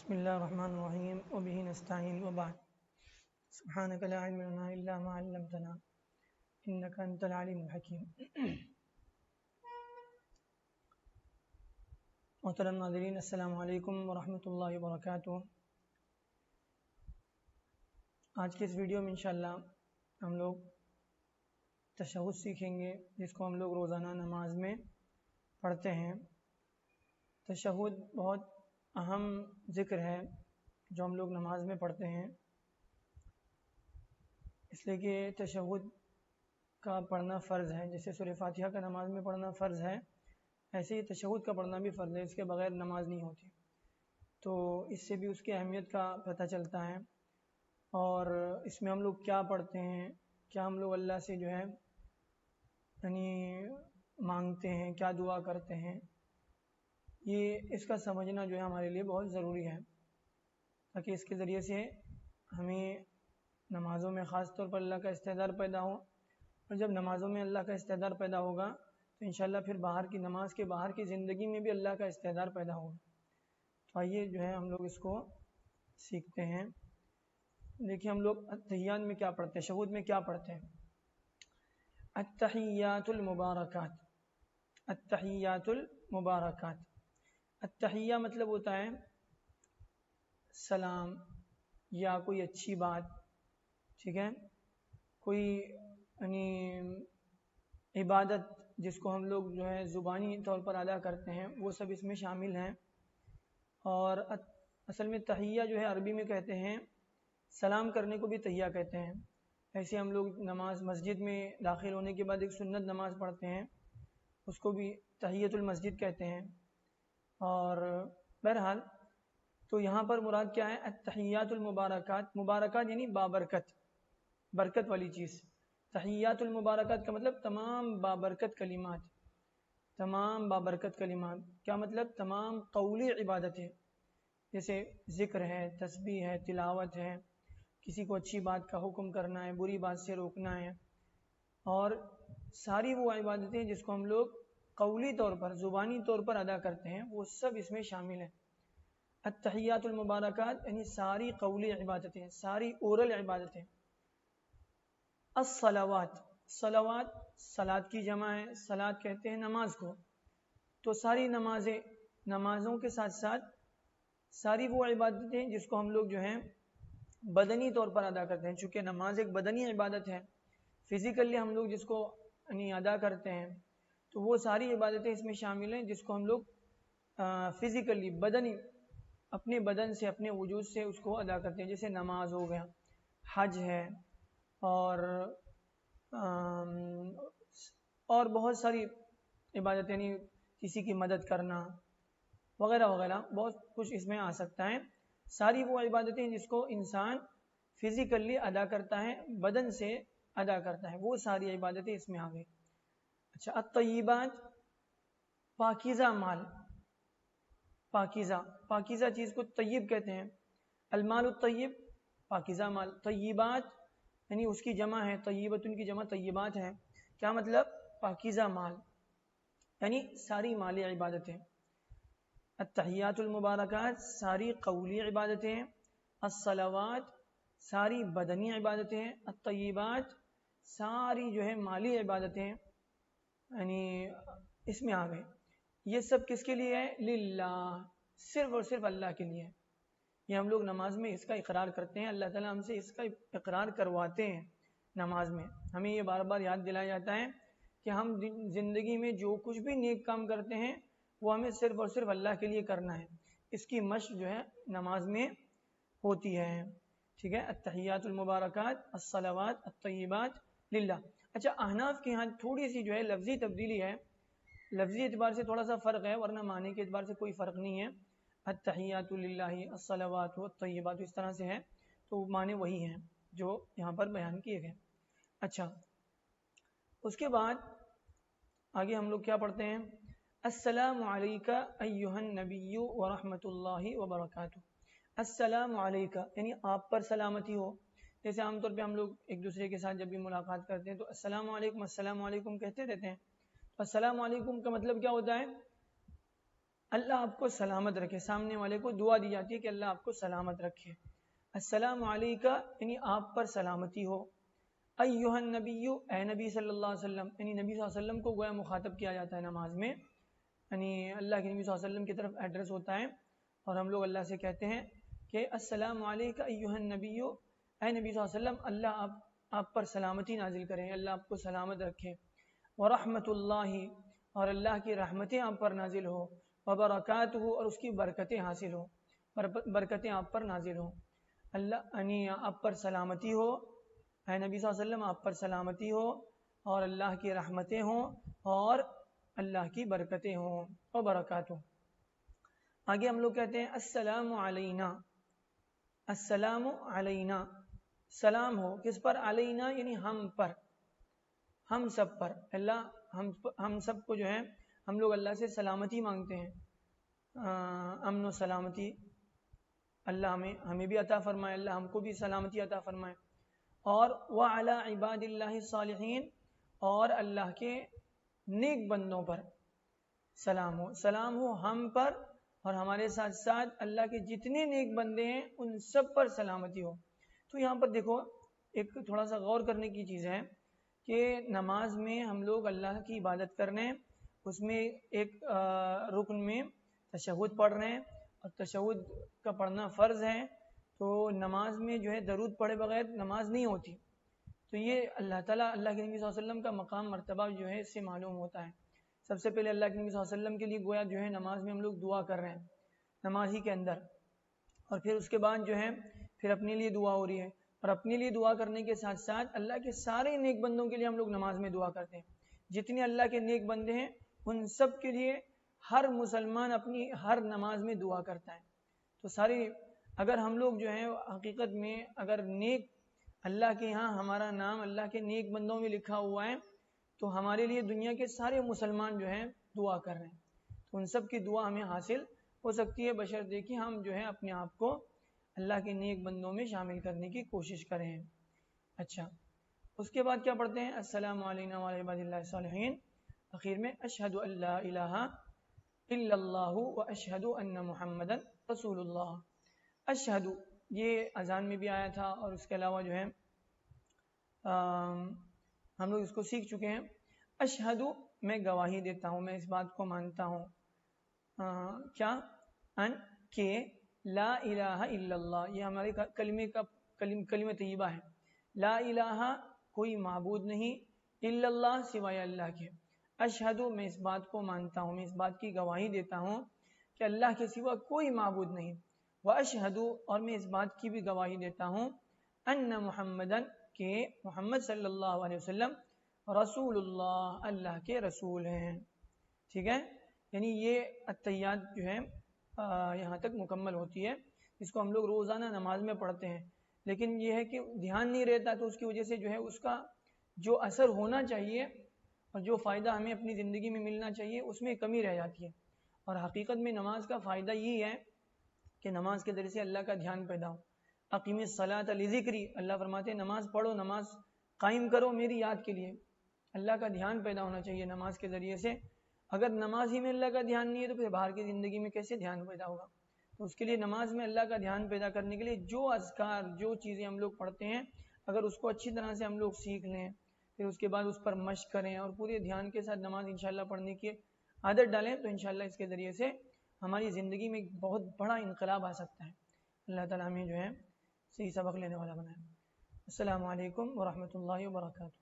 بسم الله الرحمن الرحيم وبه نستعين وبعد سبحانك لا علم لنا إلا ما علمتنا إنك أنت العليم الحكيم. محترم ناظرین السلام علیکم ورحمۃ اللہ وبرکاتہ. آج کے اس ویڈیو میں انشاءاللہ ہم لوگ تشہد سیکھیں گے، جس کو ہم لوگ روزانہ نماز میں پڑھتے ہیں. تشہد بہت اہم ذکر ہے جو ہم لوگ نماز میں پڑھتے ہیں، اس لیے کہ تشہد کا پڑھنا فرض ہے. جیسے سورہ فاتحہ کا نماز میں پڑھنا فرض ہے، ایسے ہی تشہد کا پڑھنا بھی فرض ہے. اس کے بغیر نماز نہیں ہوتی. تو اس سے بھی اس کی اہمیت کا پتہ چلتا ہے، اور اس میں ہم لوگ کیا پڑھتے ہیں، کیا ہم لوگ اللہ سے جو ہے یعنی مانگتے ہیں، کیا دعا کرتے ہیں، یہ اس کا سمجھنا جو ہے ہمارے لیے بہت ضروری ہے، تاکہ اس کے ذریعے سے ہمیں نمازوں میں خاص طور پر اللہ کا استحضار پیدا ہو. اور جب نمازوں میں اللہ کا استحضار پیدا ہوگا تو انشاءاللہ پھر باہر کی نماز کے باہر کی زندگی میں بھی اللہ کا استحضار پیدا ہوگا. تو آئیے جو ہے ہم لوگ اس کو سیکھتے ہیں. دیکھیے ہم لوگ تحیات میں کیا پڑھتے ہیں، تشہد میں کیا پڑھتے ہیں. التحیات المبارکات. التحیات المبارکات. التحیہ مطلب ہوتا ہے سلام یا کوئی اچھی بات، ٹھیک ہے، کوئی یعنی عبادت جس کو ہم لوگ جو ہے زبانی طور پر ادا کرتے ہیں، وہ سب اس میں شامل ہیں. اور اصل میں تحیہ جو ہے عربی میں کہتے ہیں، سلام کرنے کو بھی تحیہ کہتے ہیں. ایسے ہم لوگ نماز مسجد میں داخل ہونے کے بعد ایک سنت نماز پڑھتے ہیں، اس کو بھی تحیۃ المسجد کہتے ہیں. اور بہرحال تو یہاں پر مراد کیا ہے، التحیات المبارکات. مبارکات یعنی بابرکت، برکت والی چیز. تحیات المبارکات کا مطلب تمام بابرکت کلمات. تمام بابرکت کلمات کیا مطلب؟ تمام قولی عبادتیں، جیسے ذکر ہے، تسبیح ہے، تلاوت ہے، کسی کو اچھی بات کا حکم کرنا ہے، بری بات سے روکنا ہے، اور ساری وہ عبادتیں جس کو ہم لوگ قولی طور پر زبانی طور پر ادا کرتے ہیں، وہ سب اس میں شامل ہیں. التحیات المبارکات یعنی ساری قولی عبادتیں، ساری اورل عبادتیں. الصلوات. صلوات صلات کی جمع ہے، صلات کہتے ہیں نماز کو. تو ساری نمازیں، نمازوں کے ساتھ ساتھ ساری وہ عبادتیں جس کو ہم لوگ جو ہیں بدنی طور پر ادا کرتے ہیں. چونکہ نماز ایک بدنی عبادت ہے، فزیکلی ہم لوگ جس کو یعنی ادا کرتے ہیں، تو وہ ساری عبادتیں اس میں شامل ہیں جس کو ہم لوگ فزیکلی بدنی اپنے بدن سے، اپنے وجود سے اس کو ادا کرتے ہیں. جیسے نماز ہو گیا، حج ہے، اور بہت ساری عبادتیں، یعنی کسی کی مدد کرنا وغیرہ وغیرہ، بہت کچھ اس میں آ سکتا ہے. ساری وہ عبادتیں جس کو انسان فزیکلی ادا کرتا ہے، بدن سے ادا کرتا ہے، وہ ساری عبادتیں اس میں آ گئی. اچھا، الطیبات پاکیزہ مال. پاکیزہ چیز کو طیب کہتے ہیں. المال الطیب پاکیزہ مال. طیبات یعنی اس کی جمع ہے طیبۃ، ان کی جمع طیبات ہے. کیا مطلب؟ پاکیزہ مال یعنی ساری مالی عبادتیں. التحیات المبارکات ساری قولی عبادتیں. الصلوات ساری بدنی عبادتیں. الطیبات ساری جو ہے مالی عبادتیں، یعنی اس میں آ گئے. یہ سب کس کے لیے ہے؟ للہ، صرف اور صرف اللہ کے لیے. یہ ہم لوگ نماز میں اس کا اقرار کرتے ہیں، اللہ تعالیٰ ہم سے اس کا اقرار کرواتے ہیں. نماز میں ہمیں یہ بار بار یاد دلایا جاتا ہے کہ ہم زندگی میں جو کچھ بھی نیک کام کرتے ہیں وہ ہمیں صرف اور صرف اللہ کے لیے کرنا ہے. اس کی مشق جو ہے نماز میں ہوتی ہے. ٹھیک ہے، التحیات المبارکات، الصلوات، الطیبات للہ. اچھا، احناف کے ہاں تھوڑی سی جو ہے لفظی تبدیلی ہے، لفظی اعتبار سے تھوڑا سا فرق ہے، ورنہ معنی کے اعتبار سے کوئی فرق نہیں ہے. التحیات للہ، الصلوات والطیبات اس طرح سے ہے، تو معنی وہی ہیں جو یہاں پر بیان کیے گئے. اچھا، اس کے بعد آگے ہم لوگ کیا پڑھتے ہیں؟ السلام علیکہ ایہا النبی ورحمۃ اللہ وبرکاتہ. السلام علیکہ یعنی آپ پر سلامتی ہو. جیسے عام طور پہ ہم لوگ ایک دوسرے کے ساتھ جب بھی ملاقات کرتے ہیں تو السلام علیکم، السلام علیکم کہتے رہتے ہیں. السلام علیکم کا مطلب کیا ہوتا ہے؟ اللہ آپ کو سلامت رکھے، سامنے والے کو دعا دی جاتی ہے کہ اللہ آپ کو سلامت رکھے۔ السلام علیکہ یعنی آپ پر سلامتی ہو۔ ایھا النبی، اے نبی صلی اللہ علیہ وسلم، یعنی نبی صلی اللہ علیہ وسلم کو گویا مخاطب کیا جاتا ہے نماز میں، یعنی اللہ کے نبی صلی اللہ علیہ وسلم کی طرف ایڈریس ہوتا ہے، اور ہم لوگ اللہ سے کہتے ہیں کہ السلام علیکہ ایھا النبی، اے نبی صلی اللہ علیہ وسلم، اللہ آپ پر سلامتی نازل کریں، اللہ آپ کو سلامت رکھے۔ ورحمۃ اللہ، اور اللہ کی رحمتیں آپ پر نازل ہو، وبرکاتہ، اور اس کی برکتیں حاصل ہو، برکتیں آپ پر نازل ہوں۔ اللہ یعنی آپ پر سلامتی ہو، اے نبی صلی اللہ علیہ وسلم آپ پر سلامتی ہو، اور اللہ کی رحمتیں ہوں، اور اللہ کی برکتیں ہوں، وبرکاتہ۔ آگے ہم لوگ کہتے ہیں السلام علینا، السلام علینا، سلام ہو کس پر؟ علینا یعنی ہم پر، ہم سب پر۔ اللہ ہم سب کو جو ہے ہم لوگ اللہ سے سلامتی مانگتے ہیں، امن و سلامتی اللہ ہمیں بھی عطا فرمائے، اللہ ہم کو بھی سلامتی عطا فرمائے۔ اور وعلی عباد اللہ الصالحین، اور اللہ کے نیک بندوں پر سلام ہو، سلام ہو ہم پر، اور ہمارے ساتھ ساتھ اللہ کے جتنے نیک بندے ہیں ان سب پر سلامتی ہو۔ تو یہاں پر دیکھو ایک تھوڑا سا غور کرنے کی چیز ہے کہ نماز میں ہم لوگ اللہ کی عبادت کر رہے ہیں، اس میں ایک رکن میں تشہد پڑھ رہے ہیں، اور تشہد کا پڑھنا فرض ہے، تو نماز میں جو ہے درود پڑھے بغیر نماز نہیں ہوتی۔ تو یہ اللہ تعالیٰ، اللہ کے نبی صلی اللہ علیہ وسلم کا مقام مرتبہ جو ہے اس سے معلوم ہوتا ہے۔ سب سے پہلے اللہ کے نبی صلی اللہ علیہ وسلم کے لیے گویا جو ہے نماز میں ہم لوگ دعا کر رہے ہیں نماز ہی کے اندر، اور پھر اس کے بعد جو ہے پھر اپنے لیے دعا ہو رہی ہے، اور اپنے لیے دعا کرنے کے ساتھ ساتھ اللہ کے سارے نیک بندوں کے لیے ہم لوگ نماز میں دعا کرتے ہیں۔ جتنے اللہ کے نیک بندے ہیں ان سب کے لیے ہر مسلمان اپنی ہر نماز میں دعا کرتا ہے۔ تو ساری اگر ہم لوگ جو ہے حقیقت میں اگر نیک اللہ کے یہاں ہمارا نام اللہ کے نیک بندوں میں لکھا ہوا ہے تو ہمارے لیے دنیا کے سارے مسلمان جو ہیں دعا کر رہے ہیں، تو ان سب کی دعا ہمیں حاصل ہو سکتی ہے، بشرطے کہ ہم جو ہے اپنے آپ کو اللہ کے نیک بندوں میں شامل کرنے کی کوشش کریں۔ اچھا، اس کے بعد کیا پڑھتے ہیں؟ السلام علینا وعلی عباد اللہ الصالحین، اخیر میں اشہد ان لا الہ الا اللہ واشہد ان محمدا رسول اللہ۔ اشہد یہ اذان میں بھی آیا تھا، اور اس کے علاوہ جو ہے ہم لوگ اس کو سیکھ چکے ہیں۔ اشہد میں گواہی دیتا ہوں، میں اس بات کو مانتا ہوں کیا؟ ان کہ لا الہ الا اللہ، یہ ہمارے کلمہ طیبہ ہے۔ لا الہ کوئی معبود نہیں، الا اللہ سوائے اللہ کے۔ اشہد میں اس بات کو مانتا ہوں، میں اس بات کی گواہی دیتا ہوں کہ اللہ کے سوا کوئی معبود نہیں۔ واشہد اور میں اس بات کی بھی گواہی دیتا ہوں ان محمدن کہ محمد صلی اللہ علیہ وسلم رسول اللہ اللہ کے رسول ہیں۔ ٹھیک ہے، یعنی یہ التحیات جو ہے یہاں تک مکمل ہوتی ہے، اس کو ہم لوگ روزانہ نماز میں پڑھتے ہیں، لیکن یہ ہے کہ دھیان نہیں رہتا، تو اس کی وجہ سے جو ہے اس کا جو اثر ہونا چاہیے اور جو فائدہ ہمیں اپنی زندگی میں ملنا چاہیے اس میں کمی رہ جاتی ہے۔ اور حقیقت میں نماز کا فائدہ یہی ہے کہ نماز کے ذریعے سے اللہ کا دھیان پیدا ہو۔ اقیم الصلاۃ لذکری، اللہ فرماتے ہیں نماز پڑھو، نماز قائم کرو میری یاد کے لیے۔ اللہ کا دھیان پیدا ہونا چاہیے نماز کے ذریعے سے۔ اگر نماز ہی میں اللہ کا دھیان نہیں ہے تو پھر باہر کی زندگی میں کیسے دھیان پیدا ہوگا؟ تو اس کے لیے نماز میں اللہ کا دھیان پیدا کرنے کے لیے جو اذکار، جو چیزیں ہم لوگ پڑھتے ہیں، اگر اس کو اچھی طرح سے ہم لوگ سیکھ لیں، پھر اس کے بعد اس پر مشق کریں اور پورے دھیان کے ساتھ نماز انشاءاللہ پڑھنے کی عادت ڈالیں، تو انشاءاللہ اس کے ذریعے سے ہماری زندگی میں ایک بہت بڑا انقلاب آ سکتا ہے۔ اللہ تعالیٰ ہمیں جو ہے صحیح سبق لینے والا بنائے۔ السلام علیکم ورحمۃ اللہ وبرکاتہ۔